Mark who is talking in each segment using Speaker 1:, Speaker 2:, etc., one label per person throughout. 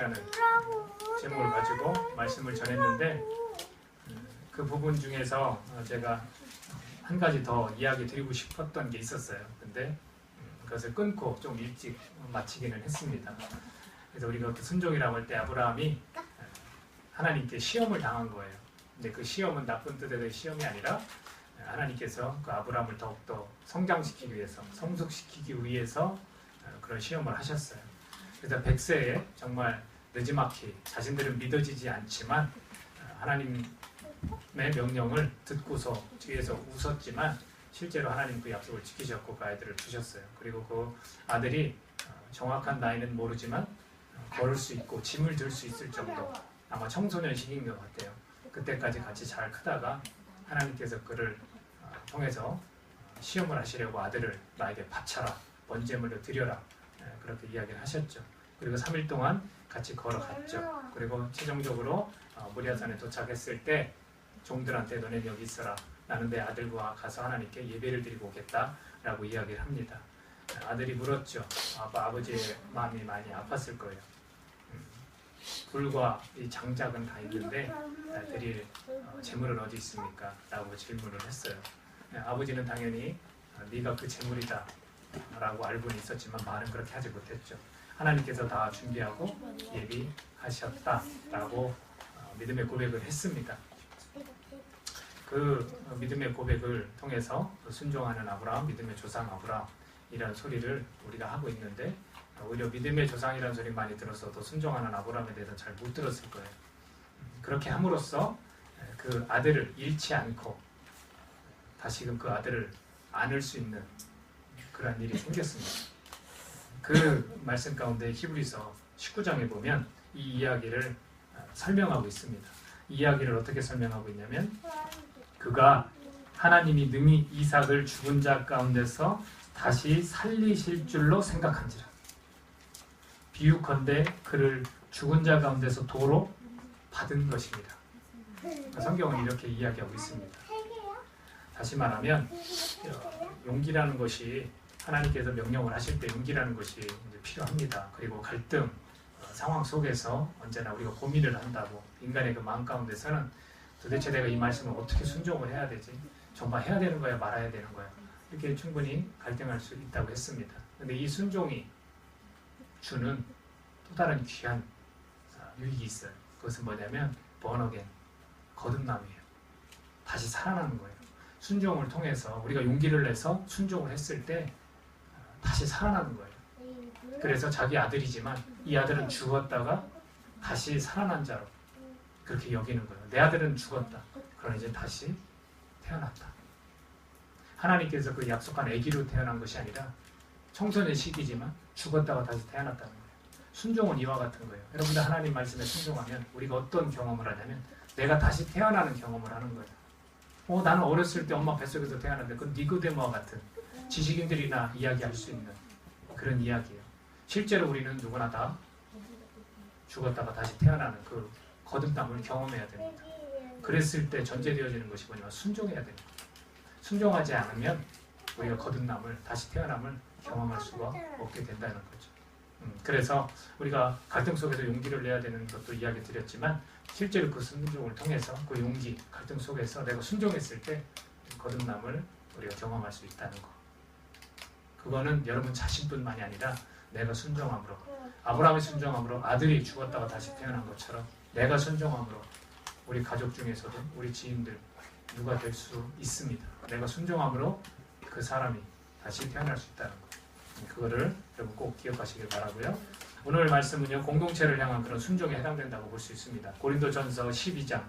Speaker 1: 하는 제목을 가지고 말씀을 전했는데 그 부분 중에서 제가 한 가지 더 이야기 드리고 싶었던 게 있었어요. 근데 그것을 끊고 좀 일찍 마치기는 했습니다. 그래서 우리가 그 순종이라고 할 때 아브라함이 하나님께 시험을 당한 거예요. 근데 그 시험은 나쁜 뜻의 된 시험이 아니라 하나님께서 그 아브라함을 더욱더 성장시키기 위해서, 성숙시키기 위해서 그런 시험을 하셨어요. 그래서 100세에 정말 느지막이 자신들은 믿어지지 않지만 하나님의 명령을 듣고서 뒤에서 웃었지만 실제로 하나님 그 약속을 지키셨고 그 아이들을 주셨어요. 그리고 그 아들이 정확한 나이는 모르지만 걸을 수 있고 짐을 들 수 있을 정도, 아마 청소년 시기인 것 같아요. 그때까지 같이 잘 크다가 하나님께서 그를 통해서 시험을 하시려고 아들을 나에게 바쳐라, 번제물로 드려라, 그렇게 이야기를 하셨죠. 그리고 3일 동안 같이 걸어갔죠. 그리고 최종적으로 모리아산에 도착했을 때 종들한테 너네 여기 있어라, 나는 내 아들과 가서 하나님께 예배를 드리고 오겠다라고 이야기를 합니다. 아들이 물었죠. 아버지의 마음이 많이 아팠을 거예요. 불과 이 장작은 다 있는데 드릴 재물은 어디 있습니까? 라고 질문을 했어요. 아버지는 당연히 네가 그 재물이다 라고 알고는 있었지만 말은 그렇게 하지 못했죠. 하나님께서 다 준비하고 예비하셨다라고 믿음의 고백을 했습니다. 그 믿음의 고백을 통해서 순종하는 아브라함, 믿음의 조상 아브라함이라는 소리를 우리가 하고 있는데 오히려 믿음의 조상이라는 소리 많이 들어서 더 순종하는 아브라함에 대해서 잘 못 들었을 거예요. 그렇게 함으로써 그 아들을 잃지 않고 다시금 그 아들을 안을 수 있는 그런 일이 생겼습니다. 그 말씀 가운데 히브리서 19장에 보면 이 이야기를 설명하고 있습니다. 이 이야기를 어떻게 설명하고 있냐면 그가 하나님이 능히 이삭을 죽은 자 가운데서 다시 살리실 줄로 생각한지라. 비유컨대 그를 죽은 자 가운데서 도로 받은 것입니다. 성경은 이렇게 이야기하고 있습니다. 다시 말하면 용기라는 것이 하나님께서 명령을 하실 때 용기라는 것이 필요합니다. 그리고 갈등 상황 속에서 언제나 우리가 고민을 한다고 인간의 그 마음 가운데서는 도대체 내가 이 말씀을 어떻게 순종을 해야 되지? 정말 해야 되는 거야 말아야 되는 거야? 이렇게 충분히 갈등할 수 있다고 했습니다. 그런데 이 순종이 주는 또 다른 귀한 유익이 있어요. 그것은 뭐냐면 번어겐, 거듭남이에요. 다시 살아나는 거예요. 순종을 통해서 우리가 용기를 내서 순종을 했을 때 다시 살아나는 거예요. 그래서 자기 아들이지만 이 아들은 죽었다가 다시 살아난 자로 그렇게 여기는 거예요. 내 아들은 죽었다. 그러나 이제 다시 태어났다. 하나님께서 그 약속한 아기로 태어난 것이 아니라 청소년 시기지만 죽었다가 다시 태어났다는 거예요. 순종은 이와 같은 거예요. 여러분들 하나님 말씀에 순종하면 우리가 어떤 경험을 하냐면 내가 다시 태어나는 경험을 하는 거예요. 나는 어렸을 때 엄마 뱃속에서 태어났는데 그건 니고데모와 같은 지식인들이나 이야기할 수 있는 그런 이야기예요. 실제로 우리는 누구나 다 죽었다가 다시 태어나는 그 거듭남을 경험해야 됩니다. 그랬을 때 전제되어지는 것이 뭐냐면 순종해야 됩니다. 순종하지 않으면 우리가 거듭남을, 다시 태어남을 경험할 수가 없게 된다는 거죠. 그래서 우리가 갈등 속에서 용기를 내야 되는 것도 이야기 드렸지만 실제로 그 순종을 통해서 그 용기, 갈등 속에서 내가 순종했을 때 거듭남을 우리가 경험할 수 있다는 거. 그거는 여러분 자신뿐만이 아니라 내가 순종함으로, 아브라함의 순종함으로 아들이 죽었다가 다시 태어난 것처럼 내가 순종함으로 우리 가족 중에서도 우리 지인들 누가 될 수 있습니다. 내가 순종함으로 그 사람이 다시 태어날 수 있다는 거. 그거를 여러분 꼭 기억하시길 바라고요. 오늘 말씀은요, 공동체를 향한 그런 순종에 해당된다고 볼 수 있습니다. 고린도전서 12장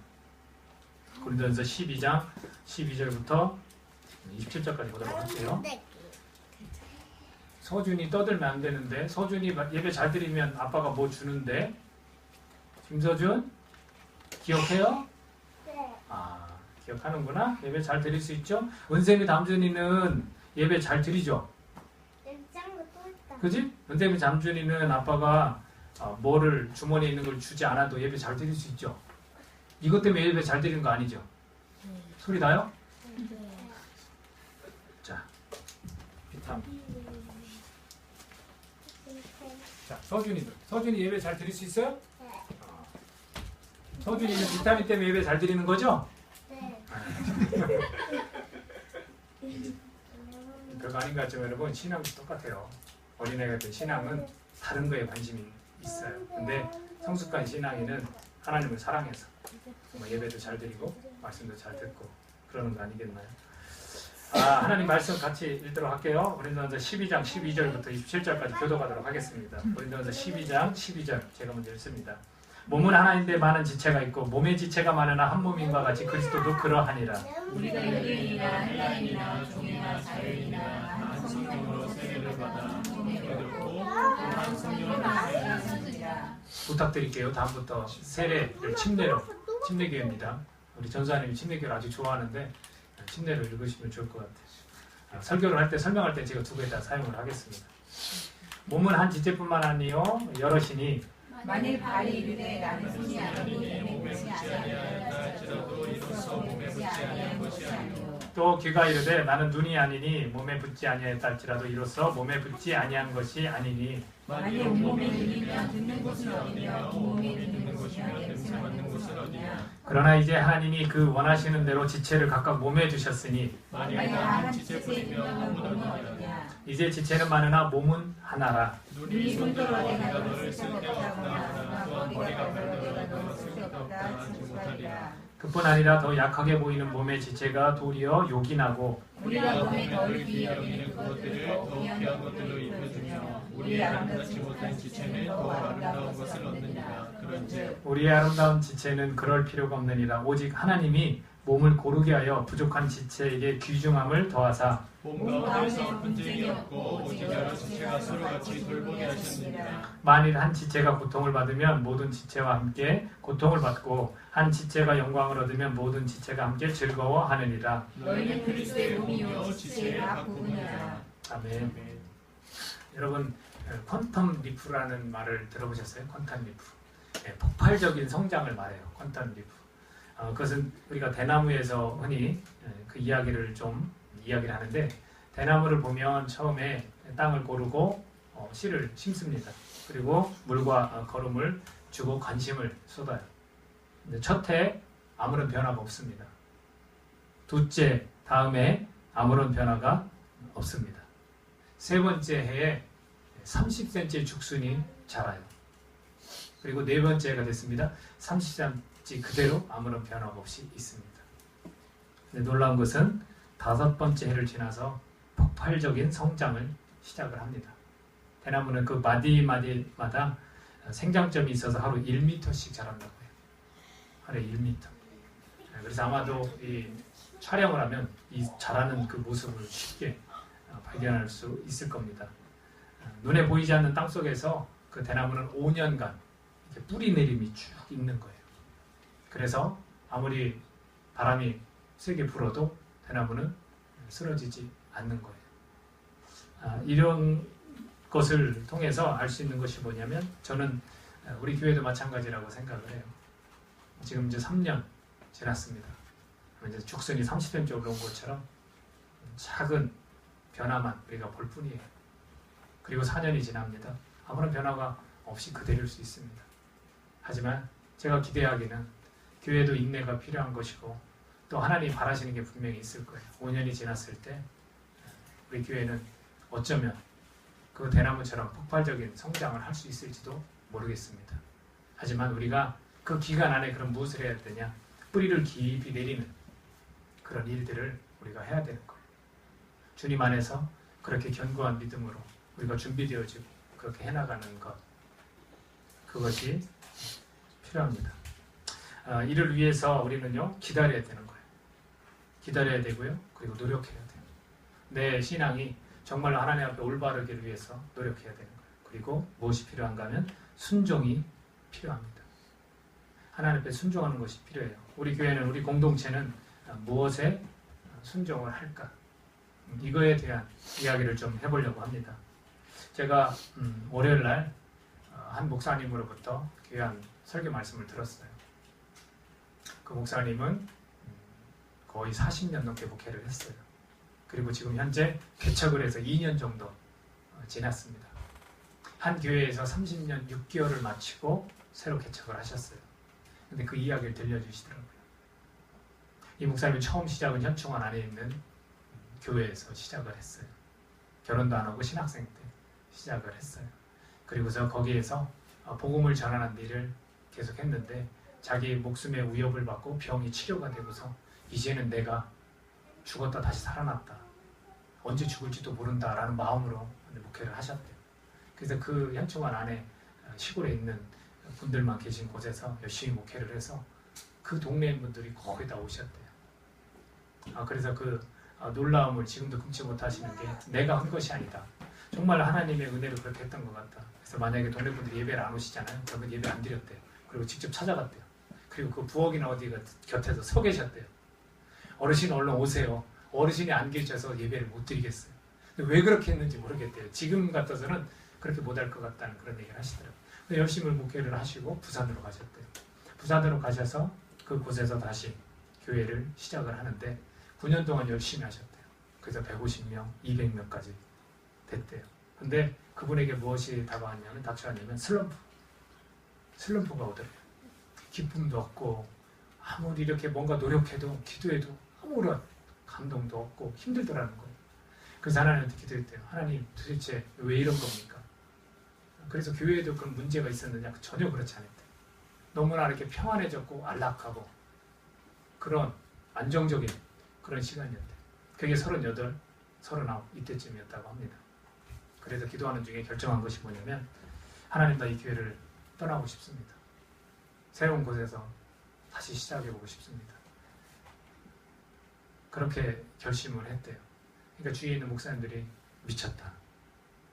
Speaker 1: 12절부터 27절까지 보도록 할게요. 서준이 떠들면 안 되는데, 서준이 예배 잘 드리면 아빠가 뭐 주는데, 김서준 기억해요?
Speaker 2: 네.
Speaker 1: 기억하는구나. 예배 잘 드릴 수 있죠? 은쌤이 담준이는 예배 잘 드리죠? 그지? 은쌤이 담준이는 아빠가 뭐를 주머니에 있는 걸 주지 않아도 예배 잘 드릴 수 있죠? 이것 때문에 예배 잘 드리는 거 아니죠? 소리 나요? 자, 비타민. 자, 서준이 예배 잘 드릴 수 있어요?
Speaker 2: 네.
Speaker 1: 서준이는 비타민 때문에 예배 잘 드리는 거죠?
Speaker 2: 네.
Speaker 1: 별거 아닌 것 같지만 여러분, 신앙도 똑같아요. 어린애가 된 신앙은 다른 거에 관심이 있어요. 근데 성숙한 신앙인은 하나님을 사랑해서 예배도 잘 드리고 말씀도 잘 듣고 그러는 거 아니겠나요? 하나님 말씀 같이 읽도록 할게요. 고린도전서 12장 12절부터 27절까지 교도하도록 하겠습니다. 고린도전서 12장 12절 제가 먼저 읽습니다. 몸은 하나인데 많은 지체가 있고 몸의 지체가 많으나 한 몸인과 같이 그리스도도 그러하니라.
Speaker 3: 우리가 유대인이나 헬라인이나 종이나 자유인이나 한 성령으로 세례를 받아 몸에 들었고 한 성령으로 세례하였느니라.
Speaker 1: 부탁드릴게요. 다음부터 세례를 침례교회입니다. 우리 전사님이 침례교회를 아주 좋아하는데 침례를 읽으시면 좋을 것 같아요. 설교를 할 때 설명할 때 제가 두 개다 사용을 하겠습니다. 몸은 한 지체뿐만 아니요 여럿이니
Speaker 3: 만일 발이 이르되 나는 손이 아니니 몸에 붙지 아니하였다 할지라도 이로써 몸에 붙지 아니한 것이 아니요.
Speaker 1: 또 귀가 이르되 나는 눈이 아니니 몸에 붙지 아니하였다 할지라도 이로써 몸에 붙지 아니한 것이 아니니
Speaker 3: 만일 온몸이 들리면 듣는 곳은 어디며 온몸이 듣는 곳이며 냄새 맡는 곳은 어디냐.
Speaker 1: 그러나 이제 하나님이 그 원하시는 대로 지체를 각각 몸에 주셨으니
Speaker 3: 만일 한 지체뿐이면 몸은 어디냐.
Speaker 1: 이제 지체는 많으나 몸은 하나라.
Speaker 3: 눈이 손가락에가 너를 쓸데없다거나 또한 머리가 발가락에가 너를 쓸데없다 하지 못하리라.
Speaker 1: 그뿐 아니라 더 약하게 보이는 몸의 지체가 도리어 요긴하고
Speaker 3: 우리가 몸에 덜 귀히 여기는 그것들을 더 귀한 것들로 입혀주며 우리의 아름답지 못한 지체는 더 아름다운 것을 얻느니라. 그런즉
Speaker 1: 우리의 아름다운 지체는 그럴 필요가 없느니라. 오직 하나님이 몸을 고르게 하여 부족한 지체에게 귀중함을 더하사
Speaker 3: 몸 가운데서 분쟁이 없고 오직 여러 지체가 서로같이 돌보게 하셨느니라.
Speaker 1: 만일 한 지체가 고통을 받으면 모든 지체와 함께 고통을 받고 한 지체가 영광을 얻으면 모든 지체가 함께 즐거워하느니라.
Speaker 3: 너희는 그리스도의 몸이요 지체의 각 부분이라.
Speaker 1: 아멘. 여러분 퀀텀 리프라는 말을 들어보셨어요? 퀀텀 리프. 폭발적인 성장을 말해요. 퀀텀 리프. 그것은 우리가 대나무에서 흔히 그 이야기를 하는데 대나무를 보면 처음에 땅을 고르고 씨를 심습니다. 그리고 물과 거름을 주고 관심을 쏟아요. 근데 첫 해 아무런 변화가 없습니다. 둘째 다음에 아무런 변화가 없습니다. 세 번째 해에 30cm의 죽순이 자라요. 그리고 네 번째가 됐습니다. 30cm 그대로 아무런 변화가 없이 있습니다. 근데 놀라운 것은 다섯 번째 해를 지나서 폭발적인 성장을 시작을 합니다. 대나무는 그 마디마디마다 생장점이 있어서 하루 1m씩 자란다고 해요. 하루에 1m. 그래서 아마도 이 촬영을 하면 이 자라는 그 모습을 쉽게 발견할 수 있을 겁니다. 눈에 보이지 않는 땅 속에서 그 대나무는 5년간 뿌리 내림이 쭉 있는 거예요. 그래서 아무리 바람이 세게 불어도 대나무는 쓰러지지 않는 거예요. 이런 것을 통해서 알 수 있는 것이 뭐냐면 저는 우리 교회도 마찬가지라고 생각을 해요. 지금 이제 3년 지났습니다. 이제 죽순이 30cm 올라온 것처럼 작은 변화만 우리가 볼 뿐이에요. 그리고 4년이 지납니다. 아무런 변화가 없이 그대로일 수 있습니다. 하지만 제가 기대하기는 교회도 인내가 필요한 것이고 또 하나님이 바라시는 게 분명히 있을 거예요. 5년이 지났을 때 우리 교회는 어쩌면 그 대나무처럼 폭발적인 성장을 할 수 있을지도 모르겠습니다. 하지만 우리가 그 기간 안에 그럼 무엇을 해야 되냐? 뿌리를 깊이 내리는 그런 일들을 우리가 해야 되는 거예요. 주님 안에서 그렇게 견고한 믿음으로 우리가 준비되어지고 그렇게 해나가는 것, 그것이 필요합니다. 이를 위해서 우리는요 기다려야 되는 거예요. 기다려야 되고요. 그리고 노력해야 돼요. 내 신앙이 정말로 하나님 앞에 올바르기를 위해서 노력해야 되는 거예요. 그리고 무엇이 필요한가 하면 순종이 필요합니다. 하나님 앞에 순종하는 것이 필요해요. 우리 교회는, 우리 공동체는 무엇에 순종을 할까? 이거에 대한 이야기를 좀 해보려고 합니다. 제가 월요일 날 한 목사님으로부터 귀한 설교 말씀을 들었어요. 그 목사님은 거의 40년 넘게 목회를 했어요. 그리고 지금 현재 개척을 해서 2년 정도 지났습니다. 한 교회에서 30년 6개월을 마치고 새로 개척을 하셨어요. 근데 그 이야기를 들려주시더라고요. 이 목사님이 처음 시작은 현충원 안에 있는 교회에서 시작을 했어요. 결혼도 안 하고 신학생 때 시작을 했어요. 그리고서 거기에서 복음을 전하는 일을 계속 했는데 자기 목숨의 위협을 받고 병이 치료가 되고서 이제는 내가 죽었다 다시 살아났다. 언제 죽을지도 모른다라는 마음으로 목회를 하셨대요. 그래서 그 현충원 안에 시골에 있는 분들만 계신 곳에서 열심히 목회를 해서 그 동네 분들이 거의 다 오셨대요. 그래서 그 놀라움을 지금도 금치 못하시는 게 내가 한 것이 아니다. 정말 하나님의 은혜로 그렇게 했던 것 같다. 그래서 만약에 동네 분들이 예배를 안 오시잖아요. 그러면 예배 안 드렸대요. 그리고 직접 찾아갔대요. 그리고 그 부엌이나 어디가 곁에서 서 계셨대요. 어르신 얼른 오세요. 어르신이 안 계셔서 예배를 못 드리겠어요. 왜 그렇게 했는지 모르겠대요. 지금 같아서는 그렇게 못할 것 같다는 그런 얘기를 하시더라고요. 열심히 목회를 하시고 부산으로 가셨대요. 부산으로 가셔서 그곳에서 다시 교회를 시작을 하는데 9년 동안 열심히 하셨대요. 그래서 150명, 200명까지 됐대요. 근데 그분에게 무엇이 닥쳐왔냐면 슬럼프가 오더래요. 기쁨도 없고 아무리 이렇게 뭔가 노력해도 기도해도 아무런 감동도 없고 힘들더라는 거예요. 그래서 하나님한테 기도했대요. 하나님 도대체 왜 이런 겁니까? 그래서 교회에도 그런 문제가 있었느냐? 전혀 그렇지 않았대요. 너무나 이렇게 평안해졌고 안락하고 그런 안정적인 그런 시간이었대요. 그게 38, 39 이때쯤이었다고 합니다. 그래서 기도하는 중에 결정한 것이 뭐냐면 하나님 나 이 교회를 떠나고 싶습니다. 새로운 곳에서 다시 시작해보고 싶습니다. 그렇게 결심을 했대요. 그러니까 주위에 있는 목사님들이 미쳤다.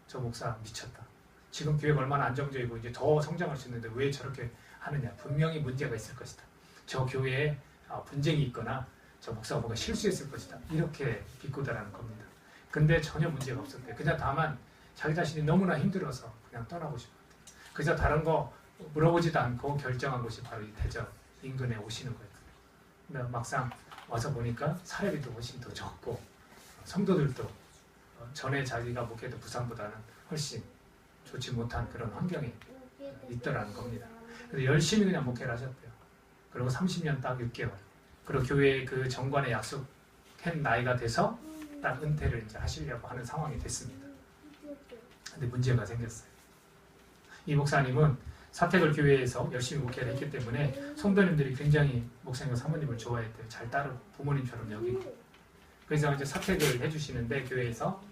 Speaker 1: 저 목사 미쳤다. 지금 교회가 얼마나 안정적이고 이제 더 성장할 수 있는데 왜 저렇게 하느냐. 분명히 문제가 있을 것이다. 저 교회에 분쟁이 있거나 저 목사가 뭔가 실수했을 것이다. 이렇게 비꼬다라는 겁니다. 근데 전혀 문제가 없었대요. 그냥 다만 자기 자신이 너무나 힘들어서 그냥 떠나고 싶었대요. 그래서 다른 거 물어보지도 않고 결정한 곳이 바로 이 대전 인근에 오시는 거예요. 근데 막상 와서 보니까 사례비도 훨씬 더 적고 성도들도 전에 자기가 목회했던 부산보다는 훨씬 좋지 못한 그런 환경이 있더라는 겁니다. 그래서 열심히 그냥 목회를 하셨대요. 그리고 30년 딱 6개월. 그리고 교회의 그 정관에 약속한 나이가 돼서 딱 은퇴를 이제 하시려고 하는 상황이 됐습니다. 근데 문제가 생겼어요. 이 목사님은 사택을 교회에서 열심히 목회를 했기 때문에 성도님들이 굉장히 목사님과 사모님을 좋아했대요. 잘 따르고 부모님처럼 여기고. 그래서 이제 사택을 해주시는데 교회에서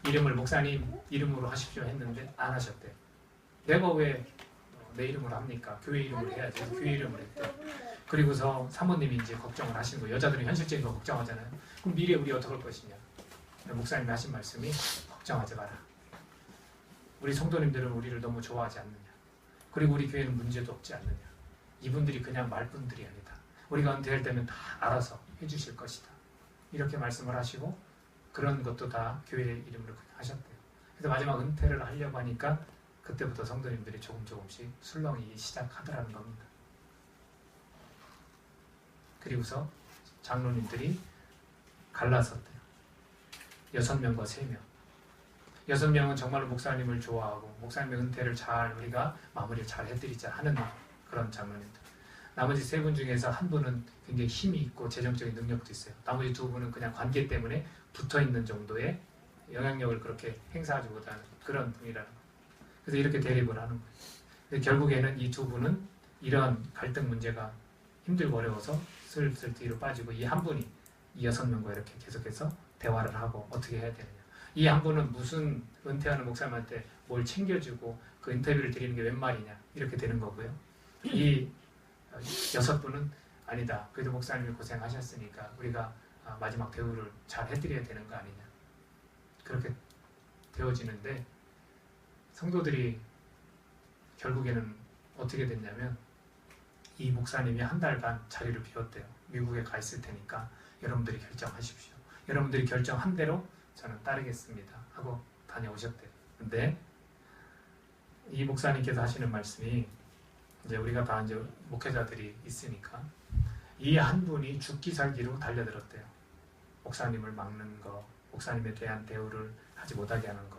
Speaker 1: 이름을 목사님 이름으로 하십시오 했는데 안 하셨대요. 내가 왜 내 이름으로 합니까? 교회 이름으로 해야지. 교회 이름으로 했대요. 그리고서 사모님이 이제 걱정을 하시는 거예요. 여자들은 현실적인 거 걱정하잖아요. 그럼 미래 우리 어떻게 할 것이냐. 목사님이 하신 말씀이 걱정하지 마라. 우리 성도님들은 우리를 너무 좋아하지 않느냐. 그리고 우리 교회는 문제도 없지 않느냐. 이분들이 그냥 말뿐들이 아니다. 우리가 은퇴할 때면 다 알아서 해주실 것이다. 이렇게 말씀을 하시고 그런 것도 다 교회 이름으로 하셨대요. 그래서 마지막 은퇴를 하려고 하니까 그때부터 성도님들이 조금씩 술렁이기 시작하더라는 겁니다. 그리고서 장로님들이 갈라섰대요. 6명과 3명. 6명은 정말로 목사님을 좋아하고 목사님의 은퇴를 잘 우리가 마무리를 잘 해드리자 하는 그런 장로님들. 나머지 3분 중에서 한 분은 굉장히 힘이 있고 재정적인 능력도 있어요. 나머지 2분은 그냥 관계 때문에 붙어있는 정도의 영향력을 그렇게 행사하지 못하는 그런 분이라는 거예요. 그래서 이렇게 대립을 하는 거예요. 근데 결국에는 이 2분은 이런 갈등 문제가 힘들고 어려워서 슬슬 뒤로 빠지고 이 한 분이 이 6명과 이렇게 계속해서 대화를 하고 어떻게 해야 되느냐. 이 한 분은 무슨 은퇴하는 목사님한테 뭘 챙겨주고 그 인터뷰를 드리는 게 웬 말이냐 이렇게 되는 거고요. 이 6분은 아니다. 그래도 목사님이 고생하셨으니까 우리가 마지막 대우를 잘 해드려야 되는 거 아니냐. 그렇게 되어지는데 성도들이 결국에는 어떻게 됐냐면 이 목사님이 한 달간 자리를 비웠대요. 미국에 가 있을 테니까 여러분들이 결정하십시오. 여러분들이 결정한 대로 저는 따르겠습니다. 하고 다녀오셨대요. 근데 이 목사님께서 하시는 말씀이 이제 우리가 다 이제 목회자들이 있으니까 이 한 분이 죽기 살기로 달려들었대요. 목사님을 막는 거, 목사님에 대한 대우를 하지 못하게 하는 거.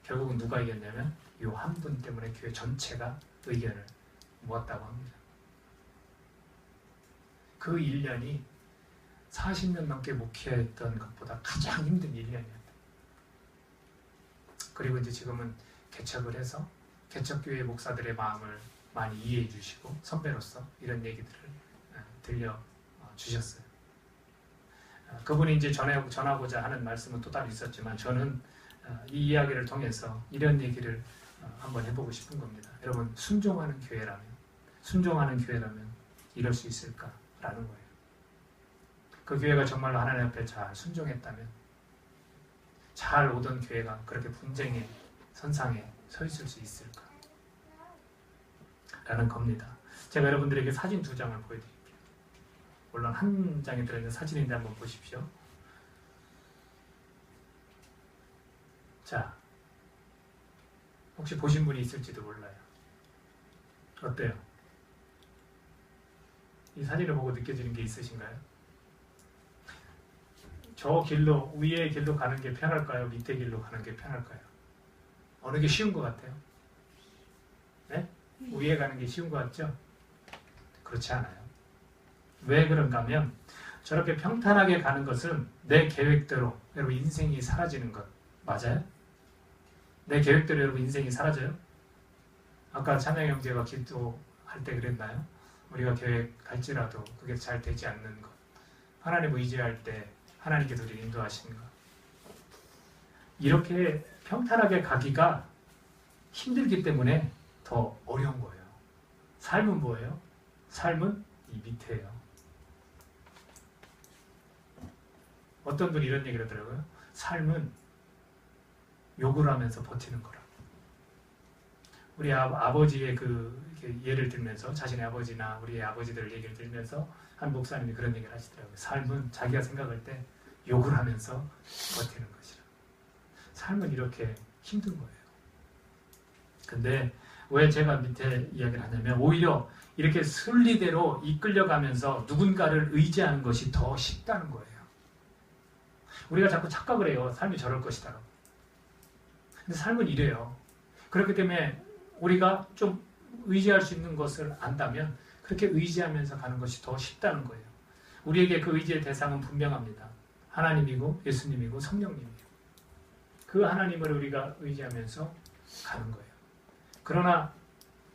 Speaker 1: 결국은 누가 이겼냐면 이 한 분 때문에 교회 전체가 의견을 모았다고 합니다. 그 1년이 40년 넘게 목회했던 것보다 가장 힘든 1년이었다. 그리고 이제 지금은 개척을 해서 개척교회 목사들의 마음을 많이 이해해 주시고 선배로서 이런 얘기들을 들려 주셨어요. 그분이 이제 전하고자 하는 말씀은 또 따로 있었지만 저는 이 이야기를 통해서 이런 얘기를 한번 해보고 싶은 겁니다. 여러분, 순종하는 교회라면 이럴 수 있을까라는 거예요. 그 교회가 정말로 하나님 앞에 잘 순종했다면 잘 오던 교회가 그렇게 분쟁의 선상에 서 있을 수 있을까? 라는 겁니다. 제가 여러분들에게 사진 2장을 보여드릴게요. 물론 한 장에 들어있는 사진인데 한번 보십시오. 자, 혹시 보신 분이 있을지도 몰라요. 어때요? 이 사진을 보고 느껴지는 게 있으신가요? 저 길로, 위의 길로 가는 게 편할까요? 밑에 길로 가는 게 편할까요? 어느 게 쉬운 것 같아요? 네? 위에 가는 게 쉬운 것 같죠? 그렇지 않아요. 왜 그런가 하면 저렇게 평탄하게 가는 것은 내 계획대로 여러분 인생이 사라지는 것 맞아요? 내 계획대로 여러분 인생이 사라져요? 아까 찬양 형제가 기도할 때 그랬나요? 우리가 계획할지라도 그게 잘 되지 않는 것, 하나님 의지할 때 하나님께서 우리를 인도하시는 것, 이렇게 평탄하게 가기가 힘들기 때문에 더 어려운 거예요. 삶은 뭐예요? 삶은 이 밑에예요. 어떤 분이 이런 얘기를 하더라고요. 삶은 욕을 하면서 버티는 거라. 우리 아버지의 예를 들면서 자신의 아버지나 우리의 아버지들 얘기를 들면서 한 목사님이 그런 얘기를 하시더라고요. 삶은 자기가 생각할 때 욕을 하면서 버티는 것이라. 삶은 이렇게 힘든 거예요. 근데 왜 제가 밑에 이야기를 하냐면 오히려 이렇게 순리대로 이끌려가면서 누군가를 의지하는 것이 더 쉽다는 거예요. 우리가 자꾸 착각을 해요. 삶이 저럴 것이다. 근데 삶은 이래요. 그렇기 때문에 우리가 좀 의지할 수 있는 것을 안다면 그렇게 의지하면서 가는 것이 더 쉽다는 거예요. 우리에게 그 의지의 대상은 분명합니다. 하나님이고 예수님이고 성령님이에요. 그 하나님을 우리가 의지하면서 가는 거예요. 그러나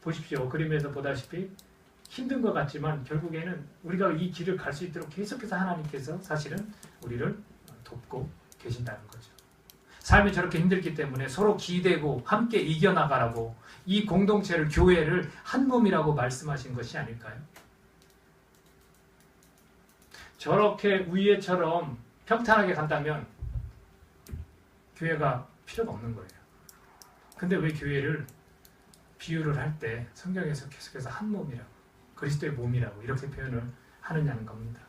Speaker 1: 보십시오. 그림에서 보다시피 힘든 것 같지만 결국에는 우리가 이 길을 갈 수 있도록 계속해서 하나님께서 사실은 우리를 돕고 계신다는 거죠. 삶이 저렇게 힘들기 때문에 서로 기대고 함께 이겨나가라고 이 공동체를, 교회를 한 몸이라고 말씀하신 것이 아닐까요? 저렇게 위에처럼 평탄하게 간다면 교회가 필요가 없는 거예요. 근데 왜 교회를 비유를 할 때 성경에서 계속해서 한 몸이라고, 그리스도의 몸이라고 이렇게 표현을 하느냐는 겁니다.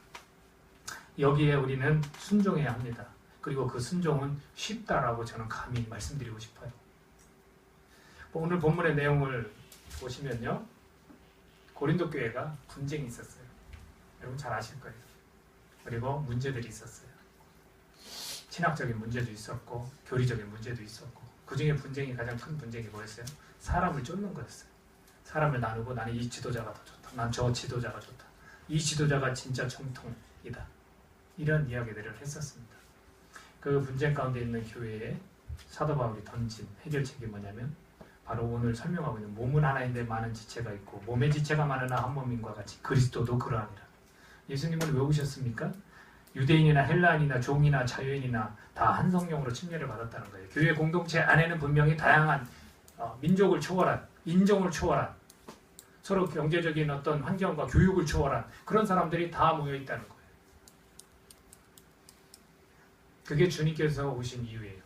Speaker 1: 여기에 우리는 순종해야 합니다. 그리고 그 순종은 쉽다라고 저는 감히 말씀드리고 싶어요. 오늘 본문의 내용을 보시면요. 고린도 교회가 분쟁이 있었어요. 여러분 잘 아실 거예요. 그리고 문제들이 있었어요. 신학적인 문제도 있었고 교리적인 문제도 있었고 그 중에 분쟁이 가장 큰 분쟁이 뭐였어요? 사람을 쫓는 거였어요. 사람을 나누고 나는 이 지도자가 더 좋다. 난 저 지도자가 좋다. 이 지도자가 진짜 정통이다. 이런 이야기들을 했었습니다. 그 분쟁 가운데 있는 교회에 사도 바울이 던진 해결책이 뭐냐면 바로 오늘 설명하고 있는 몸은 하나인데 많은 지체가 있고 몸의 지체가 많으나 한 몸인과 같이 그리스도도 그러하니라. 예수님은 왜 오셨습니까? 유대인이나 헬라인이나 종이나 자유인이나 다 한 성령으로 침례를 받았다는 거예요. 교회 공동체 안에는 분명히 다양한 민족을 초월한, 인종을 초월한, 서로 경제적인 어떤 환경과 교육을 초월한 그런 사람들이 다 모여 있다는 거예요. 그게 주님께서 오신 이유예요.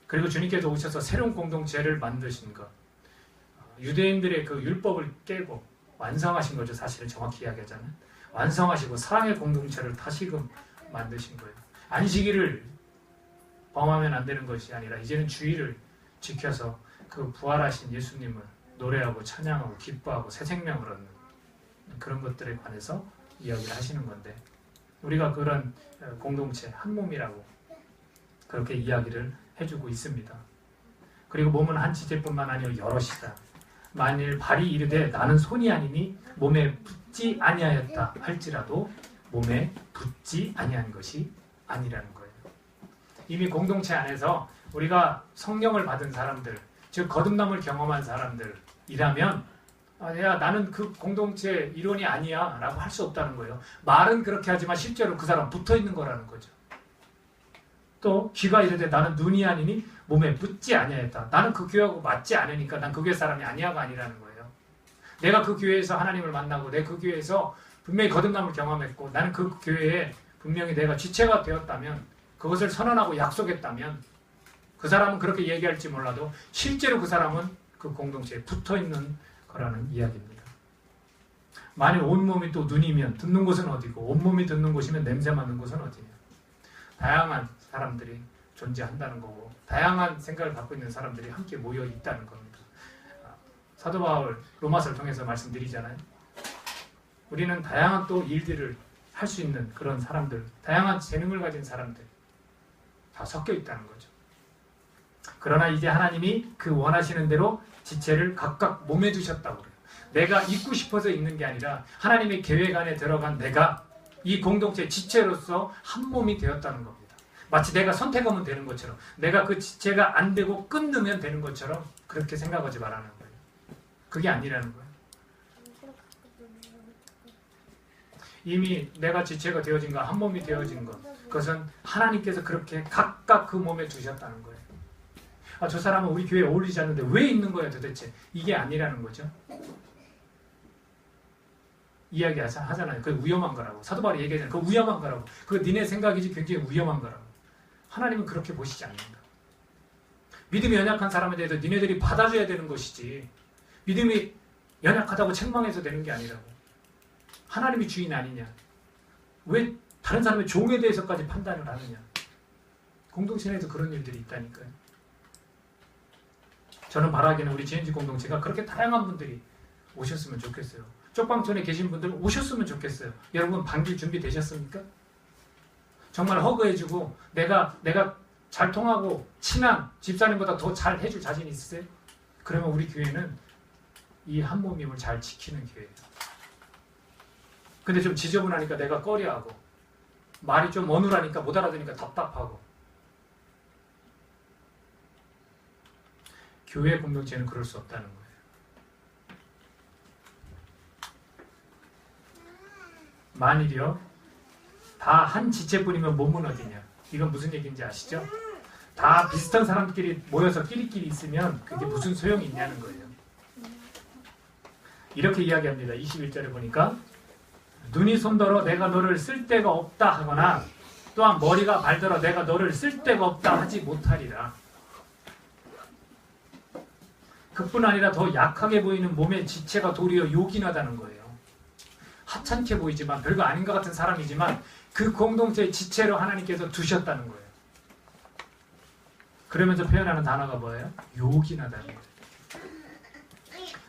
Speaker 1: 그리고 주님께서 오셔서 새로운 공동체를 만드신 것. 유대인들의 그 율법을 깨고 완성하신 거죠. 사실은 정확히 이야기하자면. 완성하시고 사랑의 공동체를 다시금 만드신 거예요. 안식일을 범하면 안 되는 것이 아니라 이제는 주일을 지켜서 그 부활하신 예수님을 노래하고 찬양하고 기뻐하고 새 생명을 얻는 그런 것들에 관해서 이야기를 하시는 건데 우리가 그런 공동체 한 몸이라고 그렇게 이야기를 해주고 있습니다. 그리고 몸은 한 지체뿐만 아니라 여럿이다. 만일 발이 이르되 나는 손이 아니니 몸에 붙지 아니하였다 할지라도 몸에 붙지 아니한 것이 아니라는 거예요. 이미 공동체 안에서 우리가 성령을 받은 사람들, 즉 거듭남을 경험한 사람들이라면 야, 나는 그 공동체 일원이 아니야 라고 할 수 없다는 거예요. 말은 그렇게 하지만 실제로 그 사람 붙어 있는 거라는 거죠. 또 귀가 이르되 나는 눈이 아니니 몸에 붙지 아니하였다. 나는 그 교회하고 맞지 않으니까 난 그 교회 사람이 아니야가 아니라는 거예요. 내가 그 교회에서 하나님을 만나고 내 그 교회에서 분명히 거듭남을 경험했고 나는 그 교회에 분명히 내가 지체가 되었다면 그것을 선언하고 약속했다면 그 사람은 그렇게 얘기할지 몰라도 실제로 그 사람은 그 공동체에 붙어있는 거라는 이야기입니다. 만일 온몸이 또 눈이면 듣는 곳은 어디고 온몸이 듣는 곳이면 냄새 맡는 곳은 어디냐. 다양한 사람들이 존재한다는 거고 다양한 생각을 갖고 있는 사람들이 함께 모여 있다는 겁니다. 사도 바울 로마서를 통해서 말씀드리잖아요. 우리는 다양한 또 일들을 할 수 있는 그런 사람들, 다양한 재능을 가진 사람들 다 섞여 있다는 거죠. 그러나 이제 하나님이 그 원하시는 대로 지체를 각각 몸에 두셨다고 그래요. 내가 있고 싶어서 있는 게 아니라 하나님의 계획 안에 들어간 내가 이 공동체 지체로서 한 몸이 되었다는 겁니다. 마치 내가 선택하면 되는 것처럼 내가 그 지체가 안 되고 끊으면 되는 것처럼 그렇게 생각하지 말라는 거예요. 그게 아니라는 거예요. 이미 내가 지체가 되어진 것, 한 몸이 되어진 것, 그것은 하나님께서 그렇게 각각 그 몸에 두셨다는 거예요. 저 사람은 우리 교회에 어울리지 않는데 왜 있는 거야 도대체? 이게 아니라는 거죠. 이야기 하잖아요. 그게 위험한 거라고. 사도 바울이 얘기하잖아요. 그거 위험한 거라고. 그거 니네 생각이지 굉장히 위험한 거라고. 하나님은 그렇게 보시지 않는다. 믿음이 연약한 사람에 대해서 니네들이 받아줘야 되는 것이지 믿음이 연약하다고 책망해서 되는 게 아니라고. 하나님이 주인 아니냐. 왜 다른 사람의 종에 대해서까지 판단을 하느냐. 공동체 내에서 그런 일들이 있다니까요. 저는 바라기는 우리 GNG 공동체가 그렇게 다양한 분들이 오셨으면 좋겠어요. 쪽방촌에 계신 분들 오셨으면 좋겠어요. 여러분 반길 준비 되셨습니까? 정말 허그해주고 내가 잘 통하고 친한 집사님보다 더 잘 해줄 자신 있으세요? 그러면 우리 교회는 이 한 몸임을 잘 지키는 교회예요. 근데 좀 지저분하니까 내가 꺼려하고 말이 좀 어눌하니까 못 알아듣으니까 답답하고 교회 공동체는 그럴 수 없다는 거예요. 만일이요 다 한 지체뿐이면 몸은 어디냐. 이건 무슨 얘기인지 아시죠? 다 비슷한 사람끼리 모여서 끼리끼리 있으면 그게 무슨 소용이 있냐는 거예요. 이렇게 이야기합니다. 21절에 보니까 눈이 손더러 내가 너를 쓸 데가 없다 하거나 또한 머리가 말더러 내가 너를 쓸 데가 없다 하지 못하리라. 그뿐 아니라 더 약하게 보이는 몸의 지체가 도리어 요긴하다는 거예요. 하찮게 보이지만 별거 아닌 것 같은 사람이지만 그 공동체의 지체로 하나님께서 두셨다는 거예요. 그러면서 표현하는 단어가 뭐예요? 요긴하다는 거예요.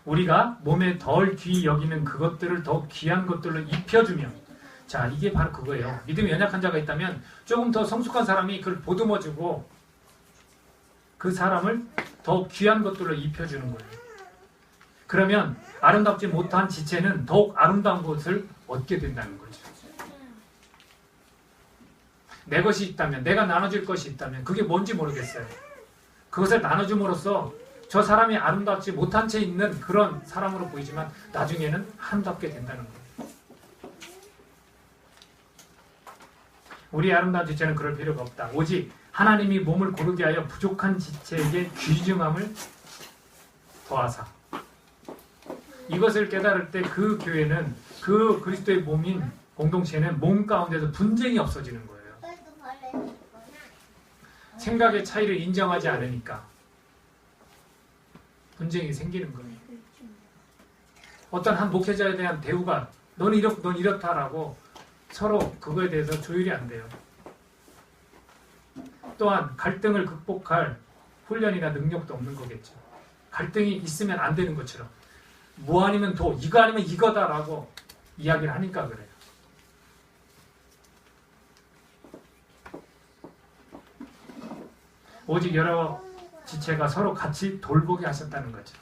Speaker 1: 우리가 몸에 덜 귀히 여기는 그것들을 더 귀한 것들로 입혀주며 자 이게 바로 그거예요. 믿음이 연약한 자가 있다면 조금 더 성숙한 사람이 그걸 보듬어주고 그 사람을 더 귀한 것들로 입혀주는 거예요. 그러면 아름답지 못한 지체는 더욱 아름다운 것을 얻게 된다는 거죠. 내 것이 있다면 내가 나눠줄 것이 있다면 그게 뭔지 모르겠어요. 그것을 나눠줌으로써 저 사람이 아름답지 못한 채 있는 그런 사람으로 보이지만 나중에는 아름답게 된다는 거예요. 우리 아름다운 지체는 그럴 필요가 없다. 오직 하나님이 몸을 고르게 하여 부족한 지체에게 귀중함을 더하사. 이것을 깨달을 때 그 교회는 그 그리스도의 몸인 공동체는 몸 가운데서 분쟁이 없어지는 거예요. 생각의 차이를 인정하지 않으니까 분쟁이 생기는 거예요. 어떤 한 목회자에 대한 대우가 넌 이렇다라고 서로 그거에 대해서 조율이 안 돼요. 또한 갈등을 극복할 훈련이나 능력도 없는 거겠죠. 갈등이 있으면 안 되는 것처럼 뭐 아니면 도, 이거 아니면 이거다라고 이야기를 하니까 그래요. 오직 여러 지체가 서로 같이 돌보게 하셨다는 거죠.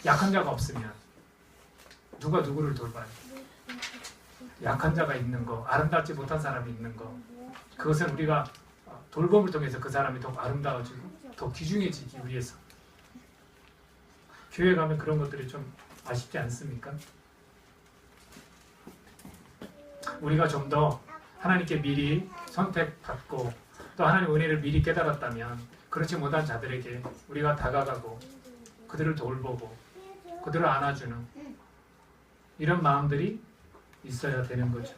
Speaker 1: 약한 자가 없으면 누가 누구를 돌봐요? 약한 자가 있는 거, 아름답지 못한 사람이 있는 거, 그것은 우리가 돌봄을 통해서 그 사람이 더 아름다워지고 더 귀중해지기 위해서. 교회 가면 그런 것들이 좀 아쉽지 않습니까? 우리가 좀 더 하나님께 미리 선택받고 또 하나님의 은혜를 미리 깨달았다면 그렇지 못한 자들에게 우리가 다가가고 그들을 돌보고 그들을 안아주는 이런 마음들이 있어야 되는 거죠.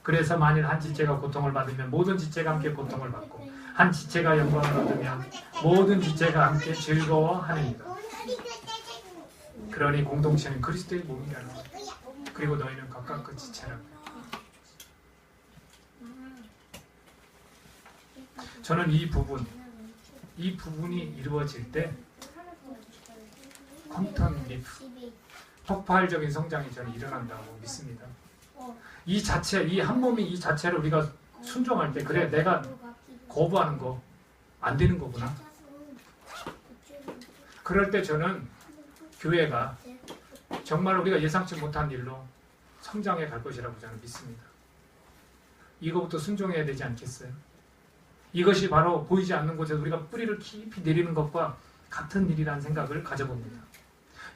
Speaker 1: 그래서 만일 한 지체가 고통을 받으면 모든 지체가 함께 고통을 받고 한 지체가 영광을 얻으면 모든 지체가 함께 즐거워하느니라. 그러니 공동체는 그리스도의 몸이라는 거예요. 그리고 너희는 각각 그 지체라고. 저는 이 부분이 이루어질 때 퀀텀 리프, 폭발적인 성장이 저는 일어난다고 믿습니다. 이 자체, 이 한 몸이 이 자체를 우리가 순종할 때 그래 내가 거부하는 거 안 되는 거구나. 그럴 때 저는 교회가 정말 우리가 예상치 못한 일로 성장해 갈 것이라고 저는 믿습니다. 이거부터 순종해야 되지 않겠어요? 이것이 바로 보이지 않는 곳에서 우리가 뿌리를 깊이 내리는 것과 같은 일이라는 생각을 가져봅니다.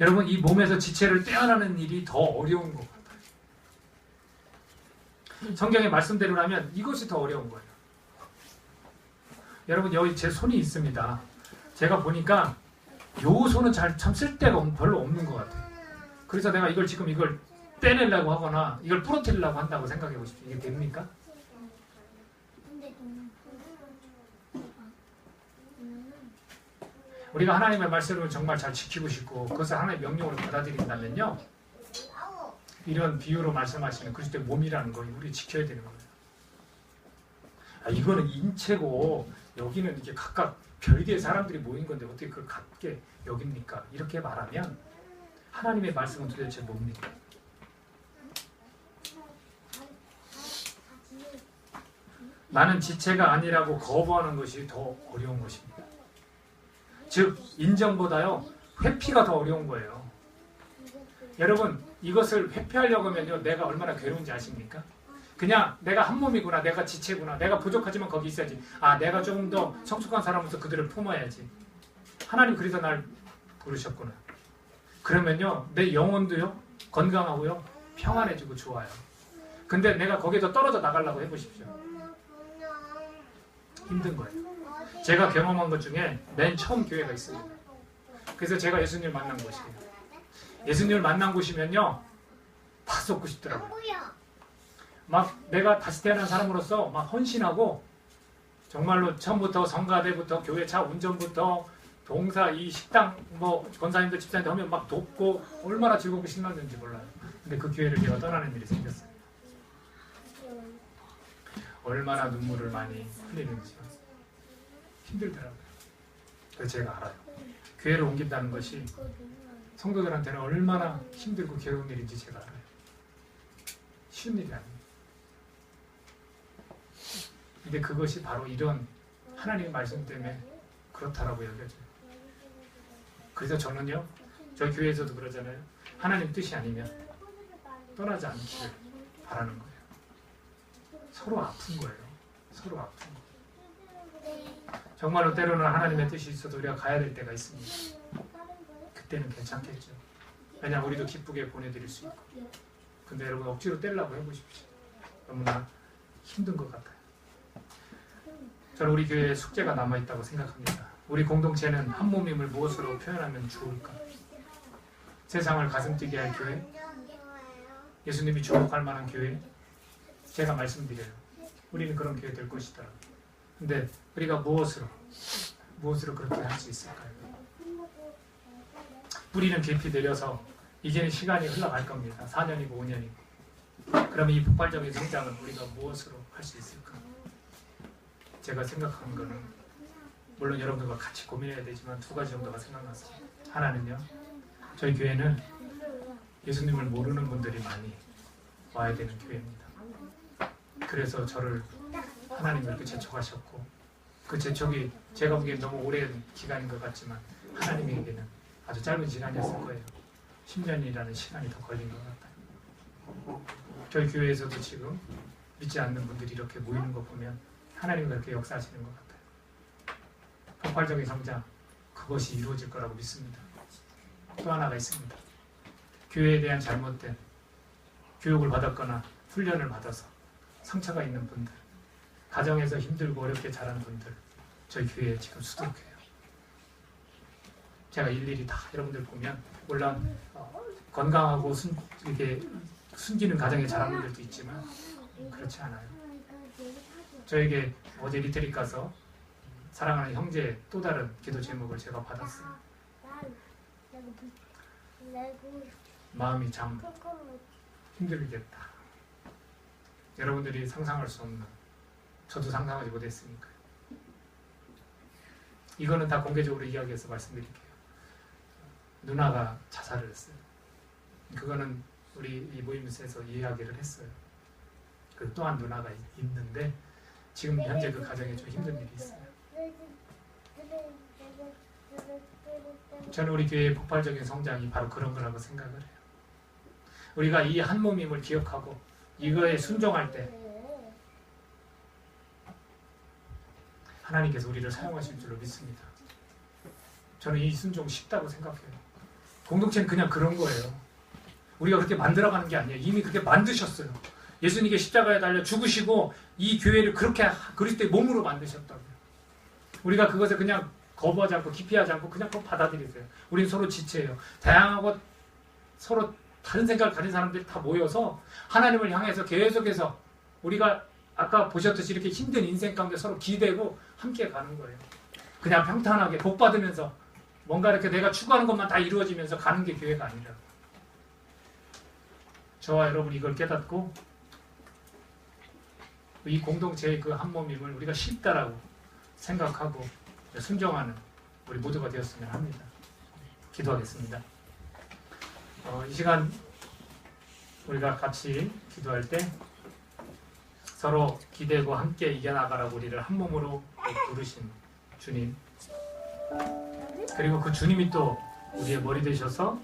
Speaker 1: 여러분, 이 몸에서 지체를 떼어나는 일이 더 어려운 것 같아요. 성경의 말씀대로라면 이것이 더 어려운 거예요. 여러분, 여기 제 손이 있습니다. 제가 보니까 요 손은 참 쓸데가 별로 없는 것 같아요. 그래서 내가 이걸 떼내려고 하거나 이걸 부러뜨리려고 한다고 생각해 보십시오. 이게 됩니까? 우리가 하나님의 말씀을 정말 잘 지키고 싶고 그것을 하나님의 명령으로 받아들인다면요, 이런 비유로 말씀하시는 그리스도의 몸이라는 거 우리 지켜야 되는 거예요. 이거는 인체고 여기는 이렇게 각각 별개의 사람들이 모인 건데 어떻게 그걸 같게 여깁니까? 이렇게 말하면 하나님의 말씀은 도대체 뭡니까? 나는 지체가 아니라고 거부하는 것이 더 어려운 것입니다. 즉 인정보다요 회피가 더 어려운 거예요. 여러분, 이것을 회피하려고 하면요 내가 얼마나 괴로운지 아십니까? 그냥 내가 한 몸이구나, 내가 지체구나, 내가 부족하지만 거기 있어야지, 내가 조금 더 성숙한 사람으로서 그들을 품어야지, 하나님 그래서 날 부르셨구나. 그러면요 내 영혼도요 건강하고요 평안해지고 좋아요. 근데 내가 거기에서 떨어져 나가려고 해보십시오. 힘든 거예요. 제가 경험한 것 중에 맨 처음 교회가 있습니다. 그래서 제가 예수님을 만난 곳이에요. 예수님을 만난 곳이면요 다 쏟고 싶더라고요. 막 내가 다시 태어난 사람으로서 막 헌신하고 정말로 처음부터 성가대부터 교회 차 운전부터 동사 이 식당 권사님들 집사님들 하면 막 돕고 얼마나 즐겁고 신났는지 몰라요. 근데 그 교회를 제가 떠나는 일이 생겼어요. 얼마나 눈물을 많이 흘리는지 힘들더라고요. 그래서 제가 알아요. 교회를 옮긴다는 것이 성도들한테는 얼마나 힘들고 괴로운 일인지 제가 알아요. 쉬운 일이 아니에요. 근데 그것이 바로 이런 하나님의 말씀 때문에 그렇다라고 여겨져요. 그래서 저는요, 저희 교회에서도 그러잖아요. 하나님 뜻이 아니면 떠나지 않기를 바라는 거예요. 서로 아픈 거예요. 서로 아픈 거예요. 정말로 때로는 하나님의 뜻이 있어도 우리가 가야 될 때가 있습니다. 그때는 괜찮겠죠. 왜냐하면 우리도 기쁘게 보내드릴 수 있고. 근데 여러분 억지로 떼려고 해보십시오. 너무나 힘든 것 같아요. 저는 우리 교회에 숙제가 남아있다고 생각합니다. 우리 공동체는 한 몸임을 무엇으로 표현하면 좋을까? 세상을 가슴 뛰게 할 교회? 예수님이 주목할 만한 교회? 제가 말씀드려요. 우리는 그런 교회 될 것이다. 근데 우리가 무엇으로 그렇게 할 수 있을까요? 뿌리는 깊이 내려서 이제는 시간이 흘러갈 겁니다. 4년이고 5년이고. 그러면 이 폭발적인 성장은 우리가 무엇으로 할 수 있을까? 제가 생각한 거는, 물론 여러분들과 같이 고민해야 되지만 두 가지 정도가 생각났어요. 하나는요, 저희 교회는 예수님을 모르는 분들이 많이 와야 되는 교회입니다. 그래서 저를 하나님이 이렇게 제촉하셨고 그 재촉이 제가 보기엔 너무 오랜 기간인 것 같지만 하나님에게는 아주 짧은 시간이었을 거예요. 10년이라는 시간이 더 걸린 것 같아요. 저희 교회에서도 지금 믿지 않는 분들이 이렇게 모이는 거 보면 하나님이 그렇게 역사하시는 것 같아요. 폭발적인 성장, 그것이 이루어질 거라고 믿습니다. 또 하나가 있습니다. 교회에 대한 잘못된 교육을 받았거나 훈련을 받아서 상처가 있는 분들, 가정에서 힘들고 어렵게 자란 분들, 저희 교회에 지금 수두룩해요. 제가 일일이 다 여러분들 보면 물론 건강하고 이게 숨기는 가정에 자란 분들도 있지만 그렇지 않아요. 저에게 어제 리트릿 가서 사랑하는 형제의 또 다른 기도 제목을 제가 받았어요. 마음이 참 힘들겠다. 여러분들이 상상할 수 없는, 저도 상상하지 못했으니까요. 이거는 다 공개적으로 이야기해서 말씀드릴게요. 누나가 자살을 했어요. 그거는 우리 이 모임에서 이야기를 했어요. 그 또한 누나가 있는데 지금 현재 그 가정에 좀 힘든 일이 있어요. 저는 우리 교회의 폭발적인 성장이 바로 그런 거라고 생각을 해요. 우리가 이 한 몸임을 기억하고 이거에 순종할 때 하나님께서 우리를 사용하실 줄로 믿습니다. 저는 이 순종 쉽다고 생각해요. 공동체는 그냥 그런 거예요. 우리가 그렇게 만들어가는 게 아니에요. 이미 그렇게 만드셨어요. 예수님께 십자가에 달려 죽으시고 이 교회를 그렇게 그리스도의 몸으로 만드셨다고요. 우리가 그것을 그냥 거부하지 않고 기피하지 않고 그냥 그거 받아들이세요. 우리는 서로 지체예요. 다양하고 서로 다른 생각을 가진 사람들이 다 모여서 하나님을 향해서 계속해서 우리가 아까 보셨듯이 이렇게 힘든 인생 가운데 서로 기대고 함께 가는 거예요. 그냥 평탄하게 복 받으면서 뭔가 이렇게 내가 추구하는 것만 다 이루어지면서 가는 게 교회가 아니라, 저와 여러분이 이걸 깨닫고 이 공동체의 그 한 몸임을 우리가 쉽다라고 생각하고 순종하는 우리 모두가 되었으면 합니다. 기도하겠습니다. 이 시간 우리가 같이 기도할 때 서로 기대고 함께 이겨나가라고 우리를 한 몸으로 부르신 주님, 그리고 그 주님이 또 우리의 머리 되셔서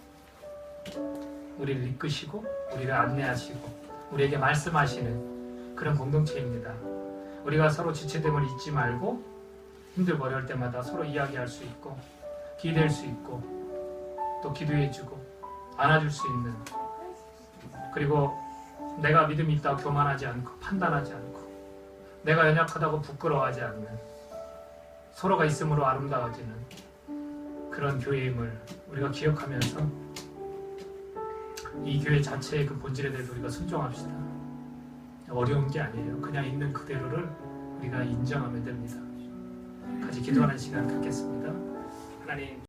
Speaker 1: 우리를 이끄시고 우리를 안내하시고 우리에게 말씀하시는 그런 공동체입니다. 우리가 서로 지체됨을 잊지 말고 힘들고 어려울 때마다 서로 이야기할 수 있고 기댈 수 있고 또 기도해주고 안아줄 수 있는, 그리고 내가 믿음이 있다고 교만하지 않고 판단하지 않고 내가 연약하다고 부끄러워하지 않는, 서로가 있음으로 아름다워지는 그런 교회임을 우리가 기억하면서 이 교회 자체의 그 본질에 대해서 우리가 순종합시다. 어려운 게 아니에요. 그냥 있는 그대로를 우리가 인정하면 됩니다. 같이 기도하는 시간 갖겠습니다. 하나님.